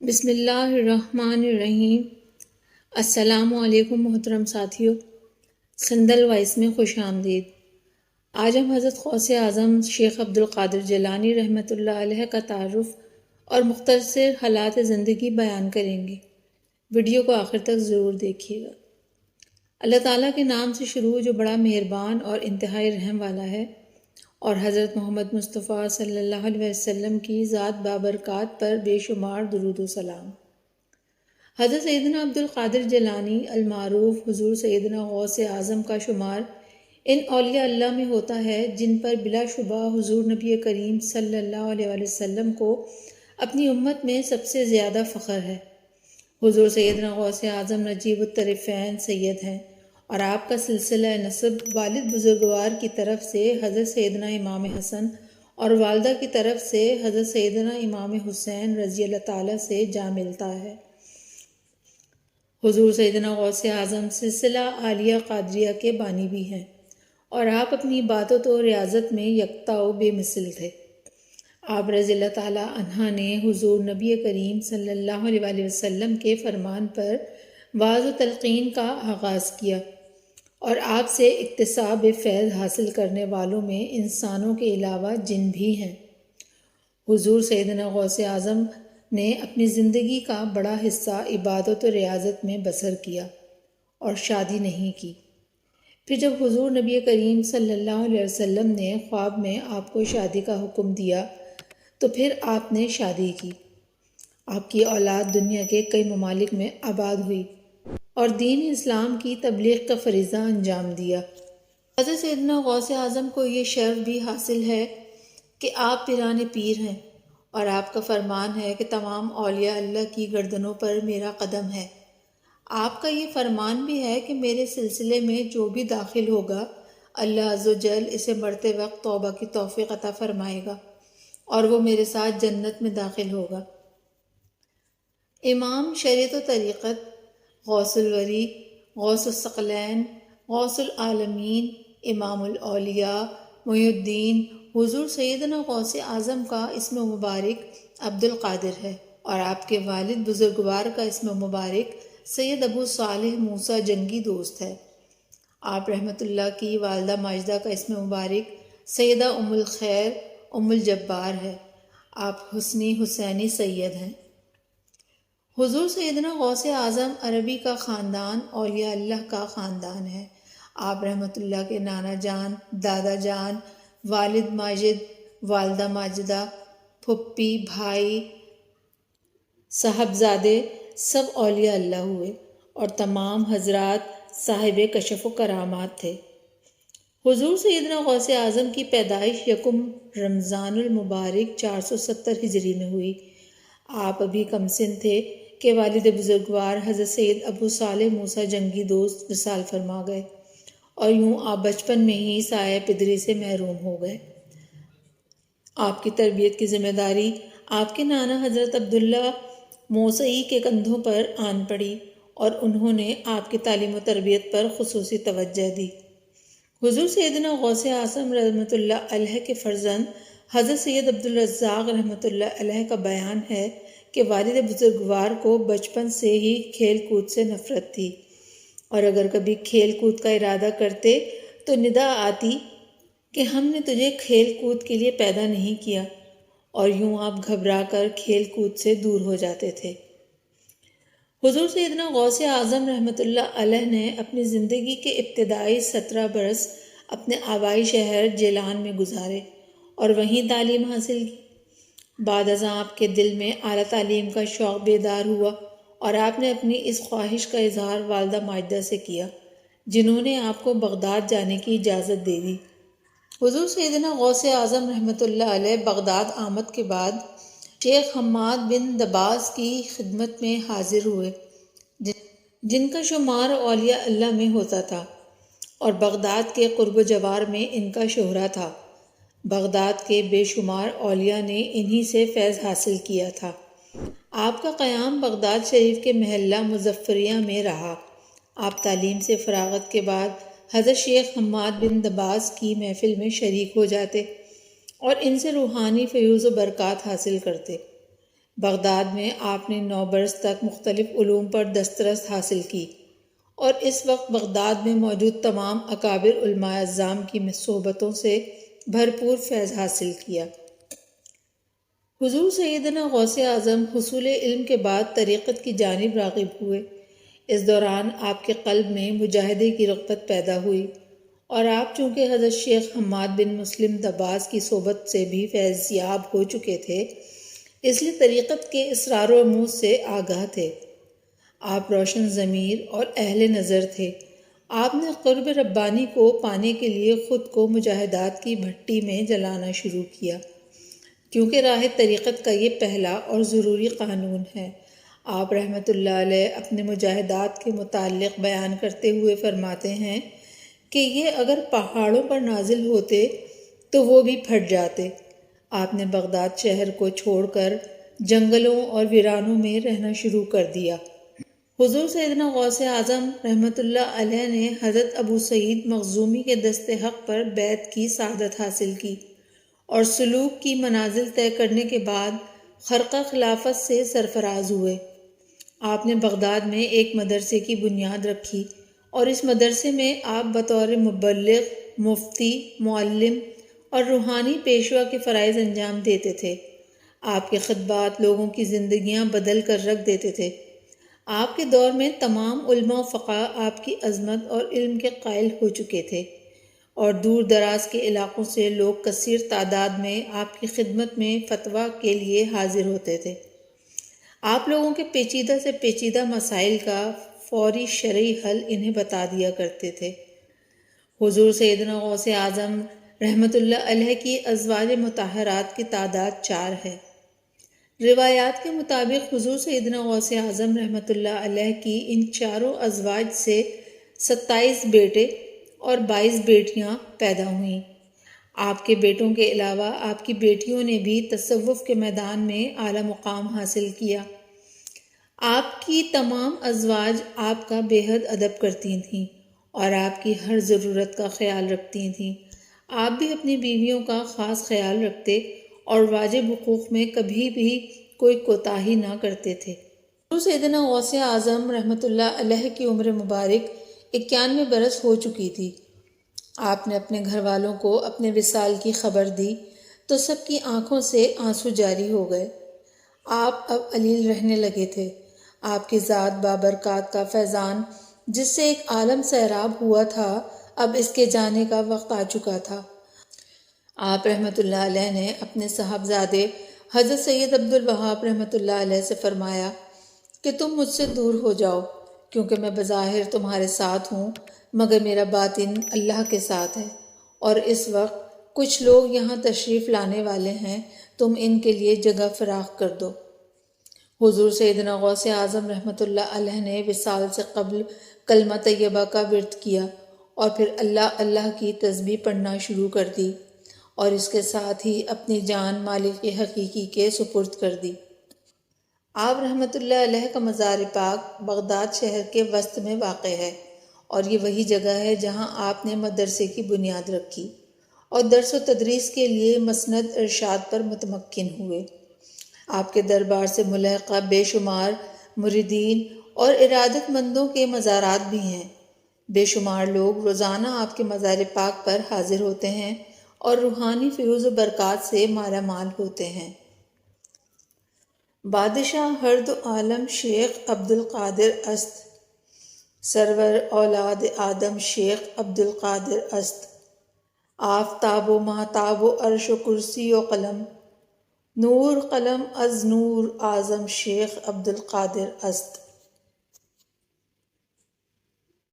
بسم اللہ الرحمن الرحیم۔ السلام علیکم محترم ساتھیوں، سندل وائس میں خوش آمدید۔ آج ہم حضرت غوث اعظم شیخ عبد القادر جیلانی رحمۃ اللہ علیہ کا تعارف اور مختصر حالات زندگی بیان کریں گے۔ ویڈیو کو آخر تک ضرور دیکھیے گا۔ اللہ تعالیٰ کے نام سے شروع جو بڑا مہربان اور انتہائی رحم والا ہے، اور حضرت محمد مصطفیٰ صلی اللہ علیہ وسلم کی ذات بابرکات پر بے شمار درود و سلام۔ حضرت سیدنا عبد القادر جیلانی المعروف حضور سیدنا غوث اعظم کا شمار ان اولیاء اللہ میں ہوتا ہے جن پر بلا شبہ حضور نبی کریم صلی اللہ علیہ وسلم کو اپنی امت میں سب سے زیادہ فخر ہے۔ حضور سیدنا غوث اعظم نجیب الطرفین سید ہیں، اور آپ کا سلسلہ نسب والد بزرگوار کی طرف سے حضرت سیدنا امام حسن اور والدہ کی طرف سے حضرت سیدنا امام حسین رضی اللہ تعالیٰ سے جا ملتا ہے۔ حضور سیدنا غوث اعظم سلسلہ عالیہ قادریہ کے بانی بھی ہیں، اور آپ اپنی عبادت و ریاضت میں یکتا و بے مثل تھے۔ آپ رضی اللہ تعالیٰ عنہ نے حضور نبی کریم صلی اللہ علیہ وسلم کے فرمان پر وعظ و تلقین کا آغاز کیا، اور آپ سے اکتساب فیض حاصل کرنے والوں میں انسانوں کے علاوہ جن بھی ہیں۔ حضور سیدنا غوث اعظم نے اپنی زندگی کا بڑا حصہ عبادت و ریاضت میں بسر کیا اور شادی نہیں کی۔ پھر جب حضور نبی کریم صلی اللہ علیہ وسلم نے خواب میں آپ کو شادی کا حکم دیا تو پھر آپ نے شادی کی۔ آپ کی اولاد دنیا کے کئی ممالک میں آباد ہوئی اور دین اسلام کی تبلیغ کا فریضہ انجام دیا۔ حضرت سیدنا غوث اعظم کو یہ شرف بھی حاصل ہے کہ آپ پیران پیر ہیں، اور آپ کا فرمان ہے کہ تمام اولیاء اللہ کی گردنوں پر میرا قدم ہے۔ آپ کا یہ فرمان بھی ہے کہ میرے سلسلے میں جو بھی داخل ہوگا، اللہ عز و جل اسے مرتے وقت توبہ کی توفیق عطا فرمائے گا، اور وہ میرے ساتھ جنت میں داخل ہوگا۔ امام شریعت و طریقت، غوث الوری، غوث الثقلین، غوث العالمین، امام الاولیاء، محی الدین، حضور سیدنا غوث اعظم کا اسم مبارک عبد القادر ہے، اور آپ کے والد بزرگوار کا اسم مبارک سید ابو صالح موسیٰ جنگی دوست ہے۔ آپ رحمۃ اللہ کی والدہ ماجدہ کا اسم مبارک سیدہ ام الخیر ام الجبار ہے۔ آپ حسنی حسینی سید ہیں۔ حضور سیدنا غوث اعظم عربی کا خاندان اولیاء اللہ کا خاندان ہے۔ آپ رحمۃ اللہ کے نانا جان، دادا جان، والد ماجد، والدہ ماجدہ، پھپھی، بھائی، صاحبزادے سب اولیاء اللہ ہوئے، اور تمام حضرات صاحب کشف و کرامات تھے۔ حضور سیدنا غوث اعظم کی پیدائش یکم رمضان المبارک 470 ہجری میں ہوئی۔ آپ ابھی کم سن تھے کہ والد بزرگوار حضرت سید ابو صالح موسیٰ جنگی دوست وصال فرما گئے، اور یوں آپ بچپن میں ہی سایہ پدری سے محروم ہو گئے۔ آپ کی تربیت کی ذمہ داری آپ کے نانا حضرت عبداللہ موسعی کے کندھوں پر آن پڑی، اور انہوں نے آپ کی تعلیم و تربیت پر خصوصی توجہ دی۔ حضور سیدنا غوث اعظم رحمۃ اللہ علیہ کے فرزند حضرت سید عبدالرزاق رحمۃ اللہ علیہ کا بیان ہے کہ والد بزرگوار کو بچپن سے ہی کھیل کود سے نفرت تھی، اور اگر کبھی کھیل کود کا ارادہ کرتے تو ندا آتی کہ ہم نے تجھے کھیل کود کے لیے پیدا نہیں کیا، اور یوں آپ گھبرا کر کھیل کود سے دور ہو جاتے تھے۔ حضور سیدنا غوث اعظم رحمۃ اللہ علیہ نے اپنی زندگی کے ابتدائی 17 برس اپنے آبائی شہر جیلان میں گزارے، اور وہیں تعلیم حاصل کی۔ بعد ازاں آپ کے دل میں اعلیٰ تعلیم کا شوق بیدار ہوا، اور آپ نے اپنی اس خواہش کا اظہار والدہ ماجدہ سے کیا، جنہوں نے آپ کو بغداد جانے کی اجازت دے دی۔ حضور سیدنا غوث اعظم رحمۃ اللہ علیہ بغداد آمد کے بعد شیخ حماد بن دباس کی خدمت میں حاضر ہوئے، جن کا شمار اولیاء اللہ میں ہوتا تھا، اور بغداد کے قرب و جوار میں ان کا شہرہ تھا۔ بغداد کے بے شمار اولیاء نے انہی سے فیض حاصل کیا تھا۔ آپ کا قیام بغداد شریف کے محلہ مظفریہ میں رہا۔ آپ تعلیم سے فراغت کے بعد حضرت شیخ حماد بن دباس کی محفل میں شریک ہو جاتے، اور ان سے روحانی فیوز و برکات حاصل کرتے۔ بغداد میں آپ نے 9 برس تک مختلف علوم پر دسترس حاصل کی اور اس وقت بغداد میں موجود تمام اکابر علماء اعظام کی صحبتوں سے بھرپور فیض حاصل کیا۔ حضور سیدنا غوث اعظم حصول علم کے بعد طریقت کی جانب راغب ہوئے۔ اس دوران آپ کے قلب میں مجاہدے کی رغبت پیدا ہوئی اور آپ چونکہ حضرت شیخ حماد بن مسلم دباس کی صحبت سے بھی فیض یاب ہو چکے تھے، اس لیے طریقت کے اسرار و رموز سے آگاہ تھے۔ آپ روشن ضمیر اور اہل نظر تھے۔ آپ نے قرب ربانی کو پانے کے لیے خود کو مجاہدات کی بھٹی میں جلانا شروع کیا، کیونکہ راہ طریقت کا یہ پہلا اور ضروری قانون ہے۔ آپ رحمۃ اللہ علیہ اپنے مجاہدات کے متعلق بیان کرتے ہوئے فرماتے ہیں کہ یہ اگر پہاڑوں پر نازل ہوتے تو وہ بھی پھٹ جاتے۔ آپ نے بغداد شہر کو چھوڑ کر جنگلوں اور ویرانوں میں رہنا شروع کر دیا۔ حضور سیدنا غوث اعظم رحمۃ اللہ علیہ نے حضرت ابو سعید مخزومی کے دست حق پر بیعت کی سعادت حاصل کی اور سلوک کی منازل طے کرنے کے بعد خرقہ خلافت سے سرفراز ہوئے۔ آپ نے بغداد میں ایک مدرسے کی بنیاد رکھی اور اس مدرسے میں آپ بطور مبلغ، مفتی، معلم اور روحانی پیشوا کے فرائض انجام دیتے تھے۔ آپ کے خطبات لوگوں کی زندگیاں بدل کر رکھ دیتے تھے۔ آپ کے دور میں تمام علماء و فقہ آپ کی عظمت اور علم کے قائل ہو چکے تھے اور دور دراز کے علاقوں سے لوگ کثیر تعداد میں آپ کی خدمت میں فتویٰ کے لیے حاضر ہوتے تھے۔ آپ لوگوں کے پیچیدہ سے پیچیدہ مسائل کا فوری شرعی حل انہیں بتا دیا کرتے تھے۔ حضور سیدنا غوث اعظم رحمۃ اللہ علیہ کی ازواج مطہرات کی تعداد 4 ہے۔ روایات کے مطابق حضور سیدنا غوث اعظم رحمۃ اللہ علیہ کی ان چاروں ازواج سے 27 بیٹے اور 22 بیٹیاں پیدا ہوئیں۔ آپ کے بیٹوں کے علاوہ آپ کی بیٹیوں نے بھی تصوف کے میدان میں اعلیٰ مقام حاصل کیا۔ آپ کی تمام ازواج آپ کا بے حد ادب کرتی تھیں اور آپ کی ہر ضرورت کا خیال رکھتی تھیں۔ آپ بھی اپنی بیویوں کا خاص خیال رکھتے اور واجب حقوق میں کبھی بھی کوئی کوتاہی نہ کرتے تھے۔ حضور سیدنا غوث اعظم رحمۃ اللہ علیہ کی عمر مبارک 91 برس ہو چکی تھی۔ آپ نے اپنے گھر والوں کو اپنے وصال کی خبر دی تو سب کی آنکھوں سے آنسو جاری ہو گئے۔ آپ اب علیل رہنے لگے تھے۔ آپ کی ذات بابرکات کا فیضان جس سے ایک عالم سیراب ہوا تھا، اب اس کے جانے کا وقت آ چکا تھا۔ آپ رحمۃ اللہ علیہ نے اپنے صاحبزادے حضرت سید عبد الوہاب رحمۃ اللہ علیہ سے فرمایا کہ تم مجھ سے دور ہو جاؤ، کیونکہ میں بظاہر تمہارے ساتھ ہوں مگر میرا باطن اللہ کے ساتھ ہے، اور اس وقت کچھ لوگ یہاں تشریف لانے والے ہیں، تم ان کے لیے جگہ فراخ کر دو۔ حضور سیدنا غوث اعظم رحمۃ اللہ علیہ نے وصال سے قبل کلمہ طیبہ کا ورد کیا اور پھر اللہ اللہ کی تسبیح پڑھنا شروع کر دی اور اس کے ساتھ ہی اپنی جان مالک حقیقی کے سپرد کر دی۔ آپ رحمۃ اللہ علیہ کا مزار پاک بغداد شہر کے وسط میں واقع ہے اور یہ وہی جگہ ہے جہاں آپ نے مدرسے کی بنیاد رکھی اور درس و تدریس کے لیے مسند ارشاد پر متمکن ہوئے۔ آپ کے دربار سے ملحقہ بے شمار مریدین اور ارادت مندوں کے مزارات بھی ہیں۔ بے شمار لوگ روزانہ آپ کے مزار پاک پر حاضر ہوتے ہیں اور روحانی فیوز و برکات سے مالا مال ہوتے ہیں۔ بادشاہ ہر دو عالم شیخ عبد القادر است، سرور اولاد آدم شیخ عبد القادر است، آفتاب و ماہتاب و عرش و کرسی و قلم، نور قلم از نور اعظم شیخ عبد القادر است۔